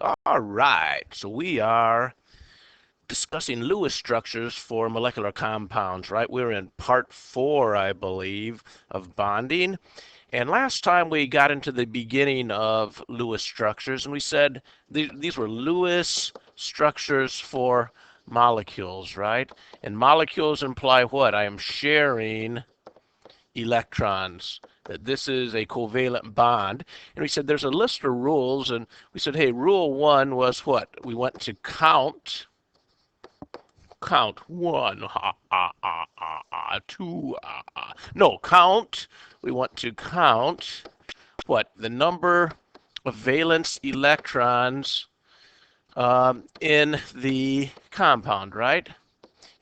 All right, so we are discussing Lewis structures for molecular compounds, right? We're in part 4, I believe, of bonding. And last time we got into the beginning of Lewis structures, and we said these were Lewis structures for molecules, right? And molecules imply what? I am sharing electrons, that this is a covalent bond. And we said there's a list of rules, and we said, hey, rule 1 was what? We want to count one, two, no, count. We want to count what? The number of valence electrons in the compound, right?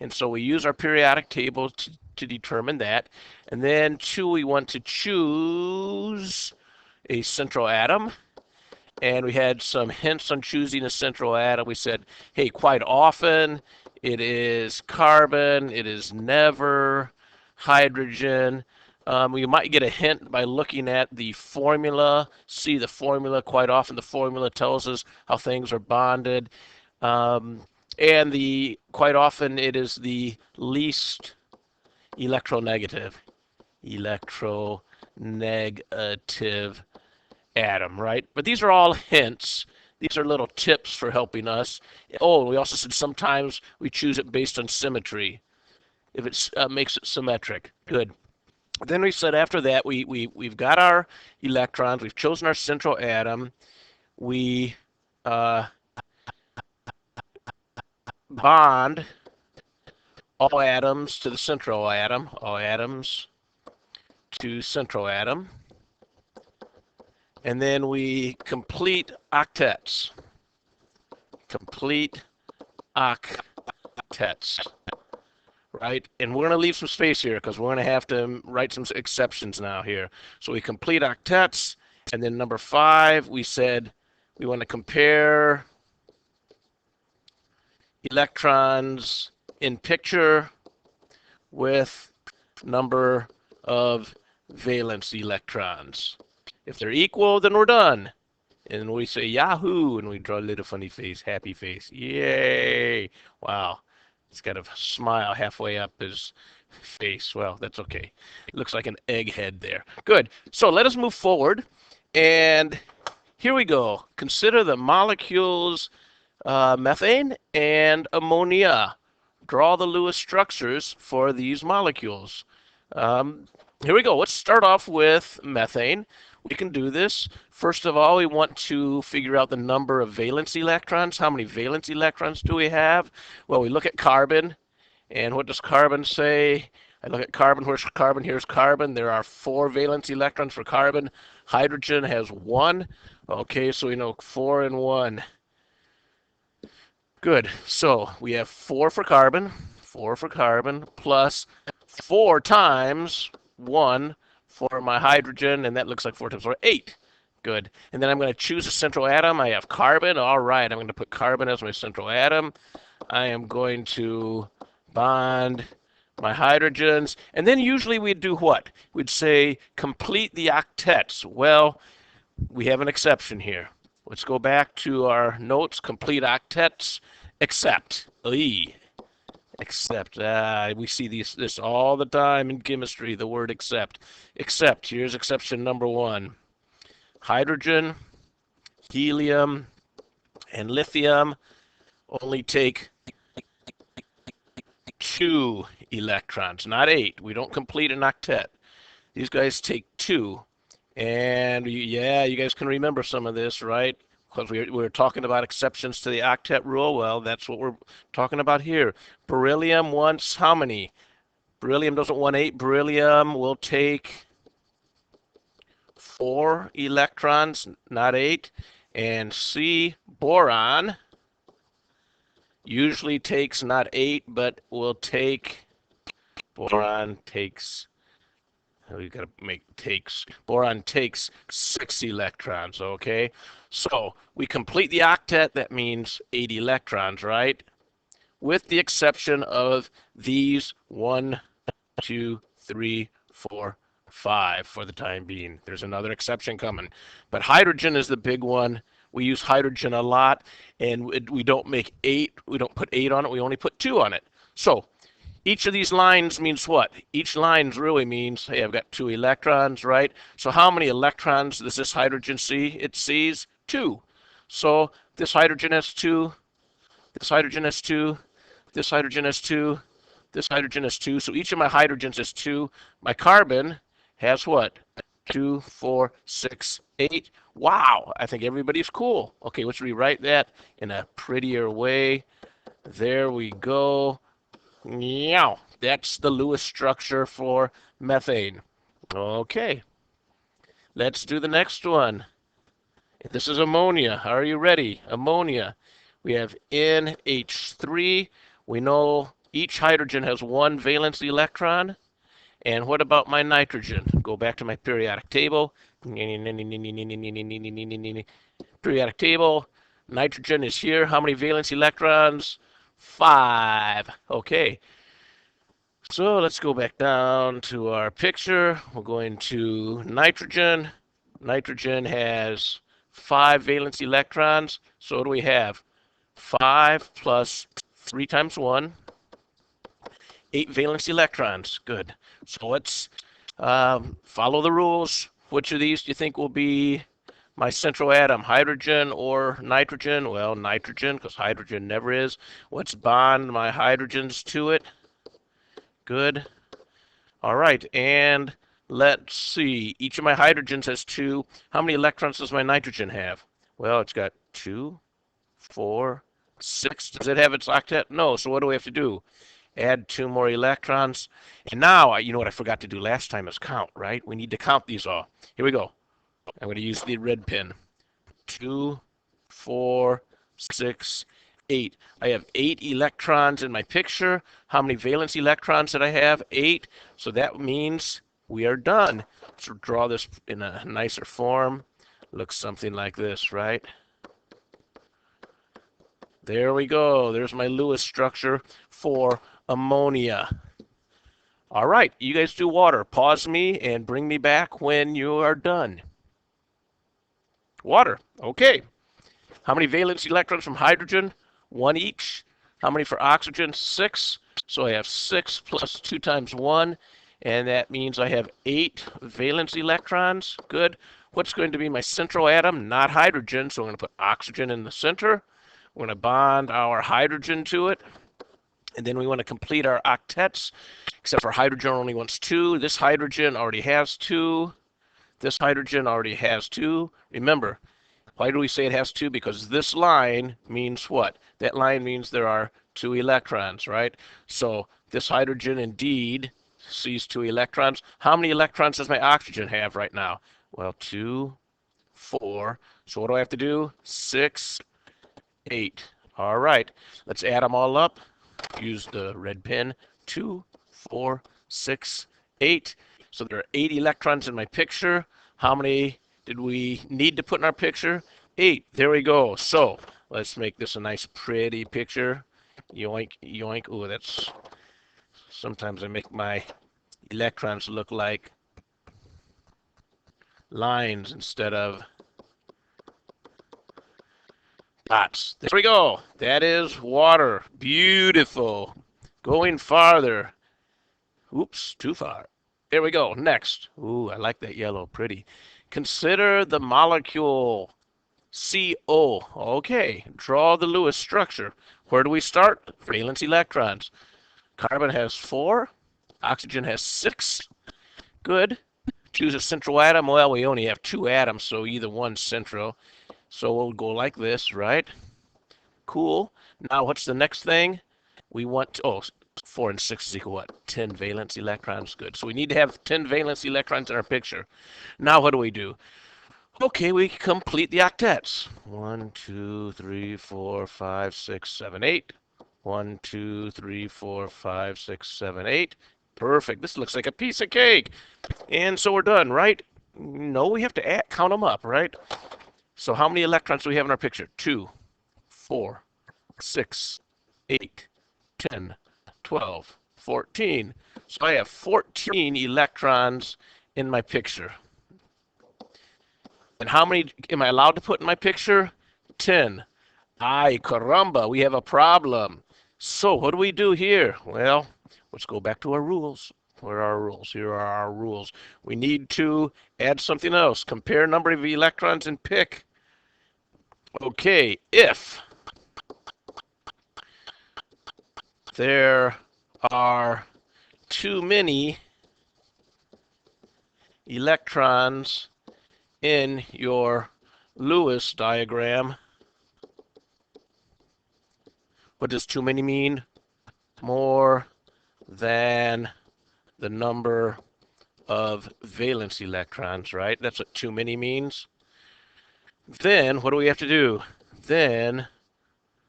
And so we use our periodic table to determine that. And then 2, we want to choose a central atom. And we had some hints on choosing a central atom. We said, hey, quite often it is carbon, it is never hydrogen. We might get a hint by looking at the formula. See the formula. Quite often the formula tells us how things are bonded. And quite often it is the least electronegative atom, right? But these are all hints. These are little tips for helping us. Oh, we also said sometimes we choose it based on symmetry, if it makes it symmetric. Good. Then we said after that, we've got our electrons, we've chosen our central atom, we bond all atoms to the central atom, all atoms to central atom, and then we complete octets. Complete octets, right? And we're going to leave some space here because we're going to have to write some exceptions now here. So we complete octets, and then number 5, we said we want to compare electrons in picture with number of valence electrons. If they're equal, then we're done. And we say Yahoo, and we draw a little funny face, happy face. Yay! Wow. He's got a smile halfway up his face. Well, that's okay. It looks like an egghead there. Good. So let us move forward. And here we go. Consider the molecules methane and ammonia. Draw the Lewis structures for these molecules. Here we go. Let's start off with methane. We can do this. First of all, we want to figure out the number of valence electrons. How many valence electrons do we have? Well, we look at carbon, and what does carbon say? I look at carbon. Where's carbon? Here's carbon. There are 4 valence electrons for carbon. Hydrogen has 1. Okay, so we know 4 and 1. Good. So we have 4 for carbon, plus 4 times 1 for my hydrogen, and that looks like 4 times 4, 8. Good. And then I'm going to choose a central atom. I have carbon. All right, I'm going to put carbon as my central atom. I am going to bond my hydrogens. And then usually we'd do what? We'd say complete the octets. Well, we have an exception here. Let's go back to our notes. Complete octets, except. Except. We see this all the time in chemistry, the word except. Except. Here's exception number 1. Hydrogen, helium, and lithium only take 2 electrons, not 8. We don't complete an octet. These guys take 2. And yeah, you guys can remember some of this, right? Because we were talking about exceptions to the octet rule. Well, that's what we're talking about here. Beryllium wants how many? Beryllium doesn't want 8. Beryllium will take 4 electrons, not 8. And C, boron, usually takes not 8, but will take, boron takes, we got to make takes, boron takes 6 electrons, okay? So we complete the octet, that means 8 electrons, right? With the exception of these 1, 2, 3, 4, 5 for the time being. There's another exception coming. But hydrogen is the big one. We use hydrogen a lot, and we don't make 8. We don't put 8 on it. We only put 2 on it. So each of these lines means what? Each line really means, hey, I've got 2 electrons, right? So how many electrons does this hydrogen see? It sees 2. So this hydrogen has 2. This hydrogen has 2. This hydrogen has 2. This hydrogen has 2. So each of my hydrogens has 2. My carbon has what? 2, 4, 6, 8. Wow, I think everybody's cool. Okay, let's rewrite that in a prettier way. There we go. Meow. That's the Lewis structure for methane. Okay, let's do the next one. This is ammonia. Are you ready? Ammonia. We have NH3. We know each hydrogen has 1 valence electron. And what about my nitrogen? Go back to my periodic table. Periodic table. Nitrogen is here. How many valence electrons? 5. Okay. So let's go back down to our picture. We're going to nitrogen. Nitrogen has 5 valence electrons. So what do we have? 5 plus 3 times 1. 8 valence electrons. Good. So let's follow the rules. Which of these do you think will be my central atom? Hydrogen or nitrogen? Well, nitrogen, because hydrogen never is. Let's bond my hydrogens to it. Good. All right, and let's see. Each of my hydrogens has 2. How many electrons does my nitrogen have? Well, it's got 2, 4, 6. Does it have its octet? No. So what do we have to do? Add 2 more electrons. And now, you know what I forgot to do last time is count, right? We need to count these all. Here we go. I'm going to use the red pen. 2, 4, 6, 8. I have 8 electrons in my picture. How many valence electrons did I have? 8. So that means we are done. So draw this in a nicer form. Looks something like this, right? There we go. There's my Lewis structure for ammonia. All right, you guys do water. Pause me and bring me back when you are done. Water. Okay. How many valence electrons from hydrogen? 1 each. How many for oxygen? 6. So I have 6 plus 2 times 1, and that means I have 8 valence electrons. Good. What's going to be my central atom? Not hydrogen, so I'm going to put oxygen in the center. We're going to bond our hydrogen to it. And then we want to complete our octets, except for hydrogen only wants 2. This hydrogen already has 2. This hydrogen already has 2. Remember, why do we say it has 2? Because this line means what? That line means there are 2 electrons, right? So this hydrogen indeed sees 2 electrons. How many electrons does my oxygen have right now? Well, 2, 4. So what do I have to do? 6, 8. All right, let's add them all up. Use the red pen. 2, 4, 6, 8. So there are 8 electrons in my picture. How many did we need to put in our picture? 8. There we go. So let's make this a nice pretty picture. Yoink, yoink. Oh, that's, sometimes I make my electrons look like lines instead of dots. There we go. That is water. Beautiful. Going farther. Oops, too far. There we go. Next. Ooh, I like that yellow. Pretty. Consider the molecule CO. Okay. Draw the Lewis structure. Where do we start? Valence electrons. Carbon has 4. Oxygen has 6. Good. Choose a central atom. Well, we only have 2 atoms, so either one's central. So we'll go like this, right? Cool. Now what's the next thing? We want to, oh, 4 and 6 is equal what? 10 valence electrons. Good. So we need to have 10 valence electrons in our picture. Now what do we do? Okay, we complete the octets. 1, 2, 3, 4, 5, 6, 7, 8. 1, 2, 3, 4, 5, 6, 7, 8. Perfect. This looks like a piece of cake. And so we're done, right? No, we have to count them up, right? So how many electrons do we have in our picture? 2, 4, 6, 8, 10, 12, 14. So I have 14 electrons in my picture. And how many am I allowed to put in my picture? 10. Ay, caramba, we have a problem. So what do we do here? Well, let's go back to our rules. Where are our rules? Here are our rules. We need to add something else. Compare number of electrons and pick. Okay, if there are too many electrons in your Lewis diagram, what does too many mean? More than the number of valence electrons, right? That's what too many means. Then what do we have to do? Then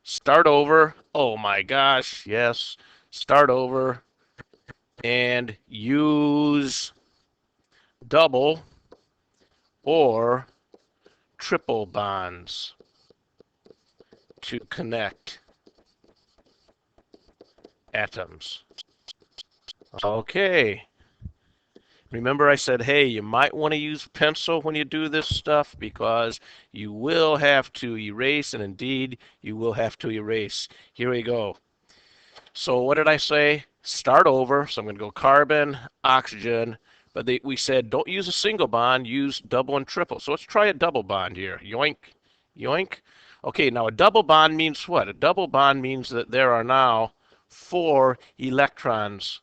start over. Oh my gosh, yes. Start over and use double or triple bonds to connect atoms. Okay. Remember I said, hey, you might want to use pencil when you do this stuff because you will have to erase, and indeed you will have to erase. Here we go. So what did I say? Start over. So I'm going to go carbon, oxygen, but we said don't use a single bond, use double and triple. So let's try a double bond here. Yoink, yoink. Okay, now a double bond means what? A double bond means that there are now 4 electrons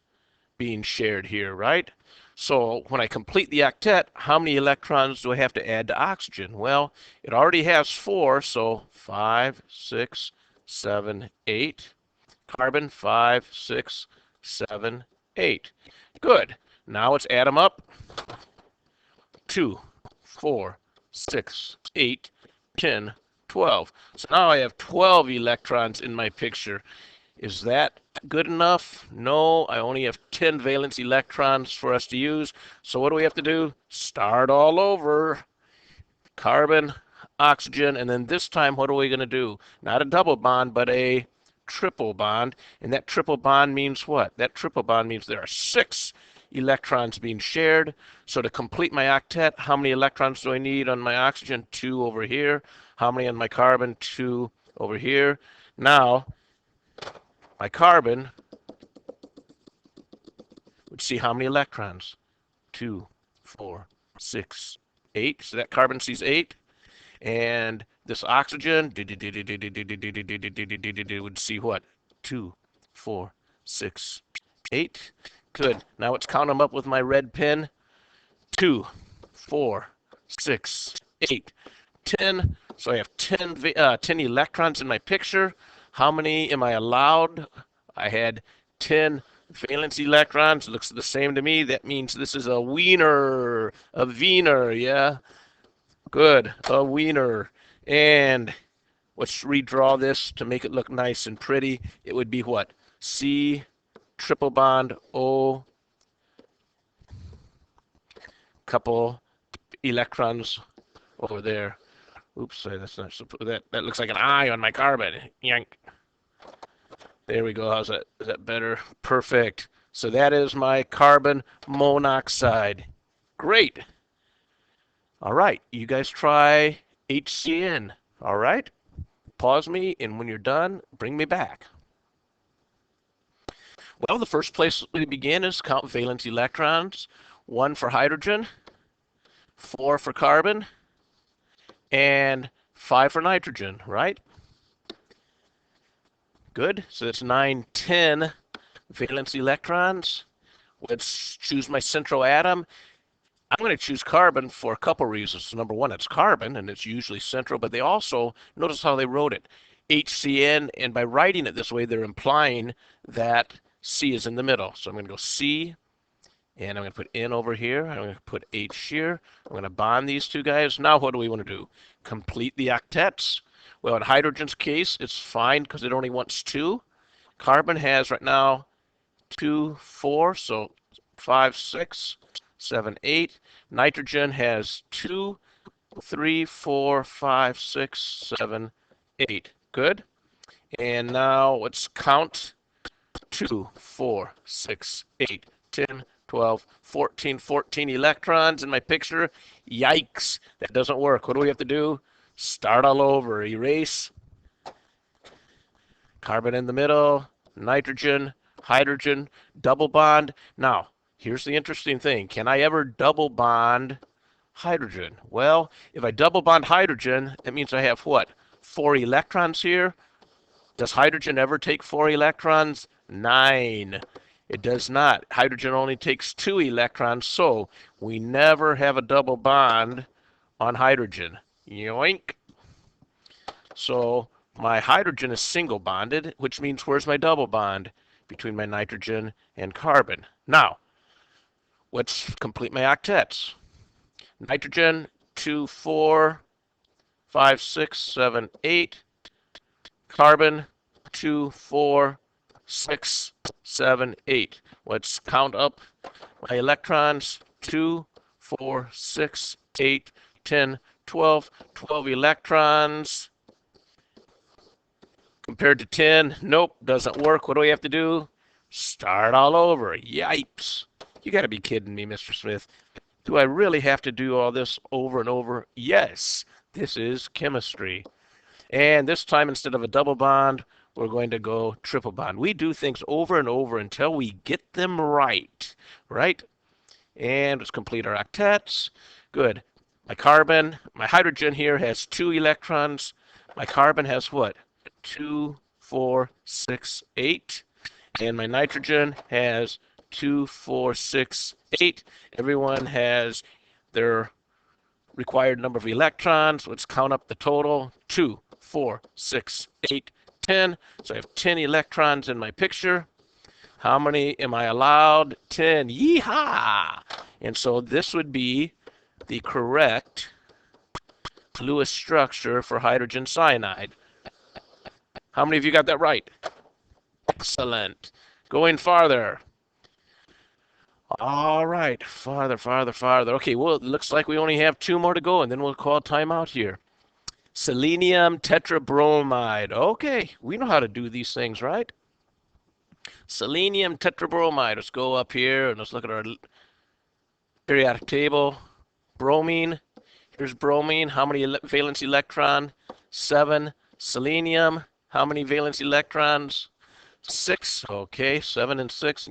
being shared here, right? So when I complete the octet, how many electrons do I have to add to oxygen? Well, it already has 4, so 5, 6, 7, 8. Carbon, 5, 6, 7, 8. Good. Now let's add them up. 2, 4, 6, 8, 10, 12. So now I have 12 electrons in my picture. Is that good enough? No, I only have 10 valence electrons for us to use. So what do we have to do? Start all over. Carbon, oxygen, and then this time what are we going to do? Not a double bond, but a triple bond. And that triple bond means what? That triple bond means there are 6 electrons being shared. So to complete my octet, how many electrons do I need on my oxygen? 2 over here. How many on my carbon? 2 over here. Now, my carbon would see how many electrons? 2, 4, 6, 8. So that carbon sees 8. And this oxygen would see what? 2, 4, 6, 8. Good. Now let's count them up with my red pen. 2, 4, 6, 8, 10. So I have 10 electrons in my picture. How many am I allowed? I had 10 valence electrons. It looks the same to me. That means this is a wiener, yeah? Good, a wiener. And let's redraw this to make it look nice and pretty. It would be what? C, triple bond, O, couple electrons over there. Oops, sorry, that's not that. That looks like an I on my carbon. Yank. There we go. How's that? Is that better? Perfect. So that is my carbon monoxide. Great. All right, you guys try HCN. All right. Pause me, and when you're done, bring me back. Well, the first place we begin is count valence electrons. 1 for hydrogen, 4 for carbon, and 5 for nitrogen, right? Good. So that's 9, 10 valence electrons. Let's choose my central atom. I'm going to choose carbon for a couple reasons. So number 1, it's carbon, and it's usually central, but they also, notice how they wrote it, HCN, and by writing it this way, they're implying that C is in the middle. So I'm going to go C, and I'm going to put N over here. I'm going to put H here. I'm going to bond these two guys. Now what do we want to do? Complete the octets. Well, in hydrogen's case, it's fine because it only wants 2. Carbon has right now 2, 4, so 5, 6, 7, 8. Nitrogen has 2, 3, 4, 5, 6, 7, 8. Good. And now let's count 2, 4, 6, 8, 10, 12, 14 electrons in my picture. Yikes, that doesn't work. What do we have to do? Start all over. Erase. Carbon in the middle. Nitrogen. Hydrogen. Double bond. Now, here's the interesting thing. Can I ever double bond hydrogen? Well, if I double bond hydrogen, it means I have what? 4 electrons here. Does hydrogen ever take 4 electrons? 9. It does not. Hydrogen only takes 2 electrons, so we never have a double bond on hydrogen. Yoink. So my hydrogen is single bonded, which means where's my double bond? Between my nitrogen and carbon. Now, let's complete my octets. Nitrogen, 2, 4, 5, 6, 7, 8. Carbon, 2, 4, 6, 7, 8. Let's count up my electrons. 2, 4, 6, 8, 10, 12. 12 electrons. Compared to 10, nope, doesn't work. What do we have to do? Start all over. Yipes. You got to be kidding me, Mr. Smith. Do I really have to do all this over and over? Yes, this is chemistry. And this time, instead of a double bond, we're going to go triple bond. We do things over and over until we get them right, right? And let's complete our octets. Good. My hydrogen here has 2 electrons. My carbon has what? 2, 4, 6, 8. And my nitrogen has 2, 4, 6, 8. Everyone has their required number of electrons. Let's count up the total. 2, 4, 6, 8, 10. So I have 10 electrons in my picture. How many am I allowed? 10. Yeehaw! And so this would be the correct Lewis structure for hydrogen cyanide. How many of you got that right? Excellent. Going farther. All right, farther, farther, farther. Okay, well, it looks like we only have 2 more to go, and then we'll call time out here. Selenium tetrabromide. Okay, we know how to do these things, right? Selenium tetrabromide. Let's go up here and let's look at our periodic table. Bromine. Here's bromine. How many valence electron? 7. Selenium. How many valence electrons? 6. Okay, 7 and 6.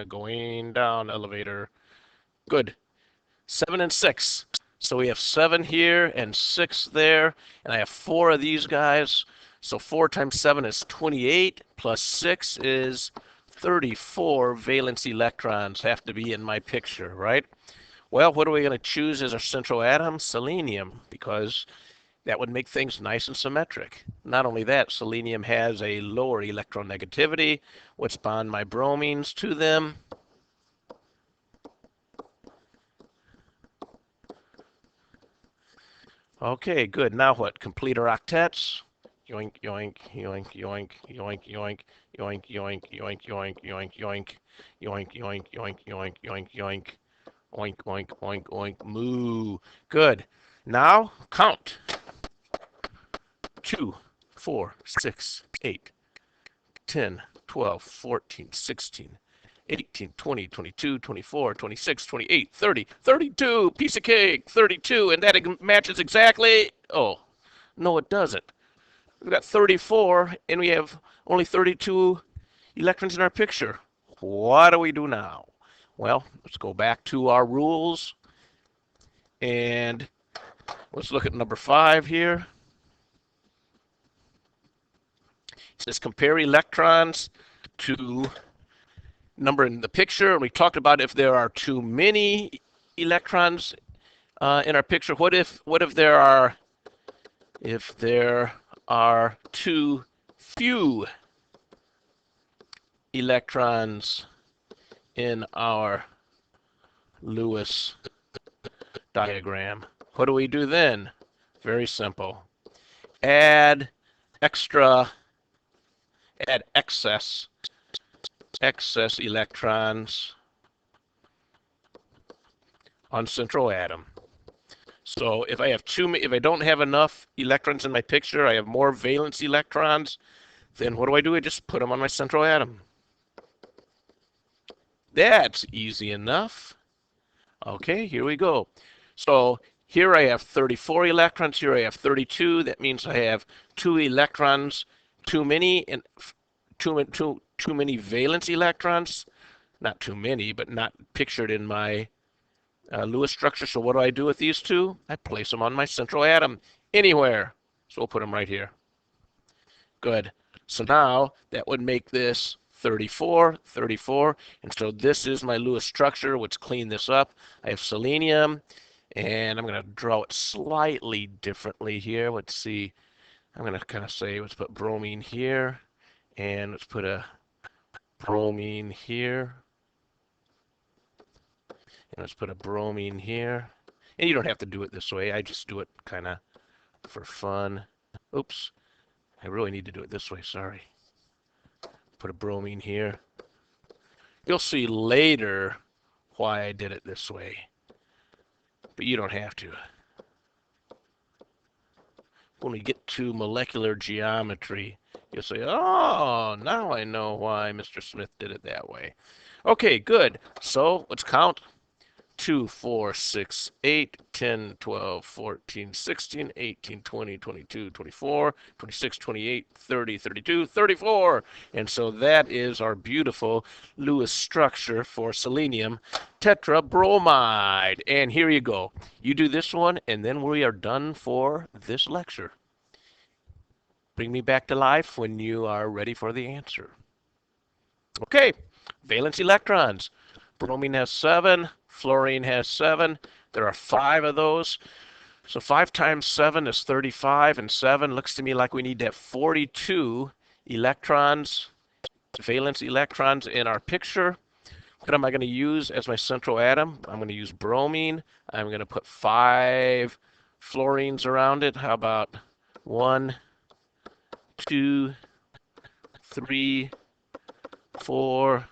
Going down elevator. Good. 7 and 6. So we have 7 here and 6 there. And I have 4 of these guys. So 4 times 7 is 28. Plus 6 is 34 valence electrons have to be in my picture, right? Well, what are we going to choose as our central atom? Selenium, because that would make things nice and symmetric. Not only that, selenium has a lower electronegativity. Let's bond my bromines to them. Okay, good. Now what? Complete our octets. Yoink, yoink, yoink, yoink, yoink, yoink, yoink, yoink, yoink, yoink, yoink, yoink, yoink, yoink, yoink, yoink, yoink, yoink, oink, oink, oink, oink, moo. Good. Now count. 2, 4, 6, 8, 10, 12, 14, 16, 18, 20, 22, 24, 26, 28, 30, 32. Piece of cake. 32. And that matches exactly. Oh, no, it doesn't. We've got 34, and we have only 32 electrons in our picture. What do we do now? Well, let's go back to our rules, and let's look at number 5 here. It says compare electrons to number in the picture. And we talked about if there are too many electrons in our picture. What if there are too few electrons in our Lewis diagram? What do we do then? Very simple. Add excess electrons on central atom. So if I don't have enough electrons in my picture, I have more valence electrons, then what do? I just put them on my central atom. That's easy enough. Okay, here we go. So Here I have 34 electrons. Here I have 32. That means I have 2 electrons too many, and too many valence electrons. Not too many, but not pictured in my Lewis structure. So what do I do with these two? I place them on my central atom anywhere. So we'll put them right here. Good. So now that would make this 34, 34. And so this is my Lewis structure. Let's clean this up. I have selenium, and I'm going to draw it slightly differently here. Let's see. I'm going to kind of say, let's put bromine here, and let's put a bromine here. And let's put a bromine here. And you don't have to do it this way. I just do it kind of for fun. Oops. I really need to do it this way. Sorry. Put a bromine here. You'll see later why I did it this way. But you don't have to. When we get to molecular geometry, you'll say, oh, now I know why Mr. Smith did it that way. Okay, good. So let's count. 2, 4, 6, 8, 10, 12, 14, 16, 18, 20, 22, 24, 26, 28, 30, 32, 34. And so that is our beautiful Lewis structure for selenium tetrabromide. And here you go. You do this one, and then we are done for this lecture. Bring me back to life when you are ready for the answer. Okay, valence electrons. Bromine has 7. Fluorine has 7. There are 5 of those. So 5 times 7 is 35, and 7 looks to me like we need to have 42 electrons, valence electrons in our picture. What am I going to use as my central atom? I'm going to use bromine. I'm going to put 5 fluorines around it. How about 1, 2, 3, 4,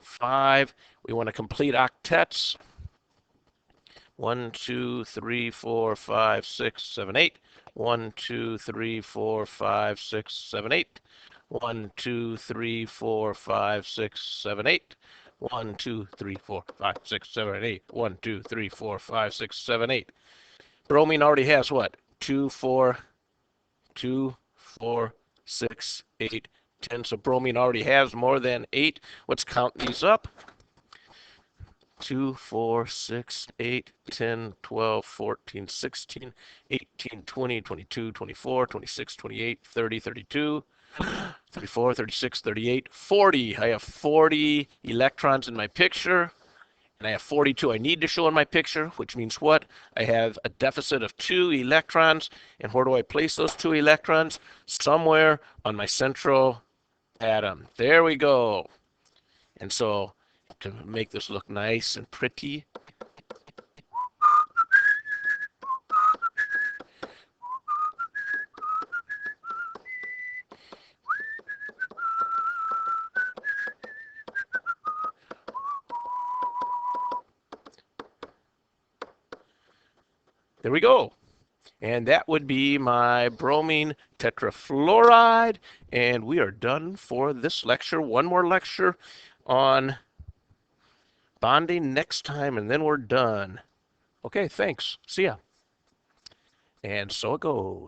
5. We want to complete octets. 1, 2, 3, 4, 5, 6, 7, 8. 1, 2, 3, 4, 5, 6, 7, 8. 1, 2, 3, 4, 5, 6, 7, 8. 1, 2, 3, 4, 5, 6, 7, 8. 1, 2, 3, 4, 5, 6, 7, 8. Bromine already has what? 2, 4, 6, 8, 10. So bromine already has more than 8. Let's count these up. 2, 4, 6, 8, 10, 12, 14, 16, 18, 20, 22, 24, 26, 28, 30, 32, 34, 36, 38, 40. I have 40 electrons in my picture, and I have 42 I need to show in my picture, which means what? I have a deficit of 2 electrons, and where do I place those 2 electrons? Somewhere on my central atom. There we go. And so to make this look nice and pretty, there we go. And that would be my bromine tetrafluoride. And we are done for this lecture. One more lecture on bonding next time, and then we're done. Okay, thanks. See ya. And so it goes.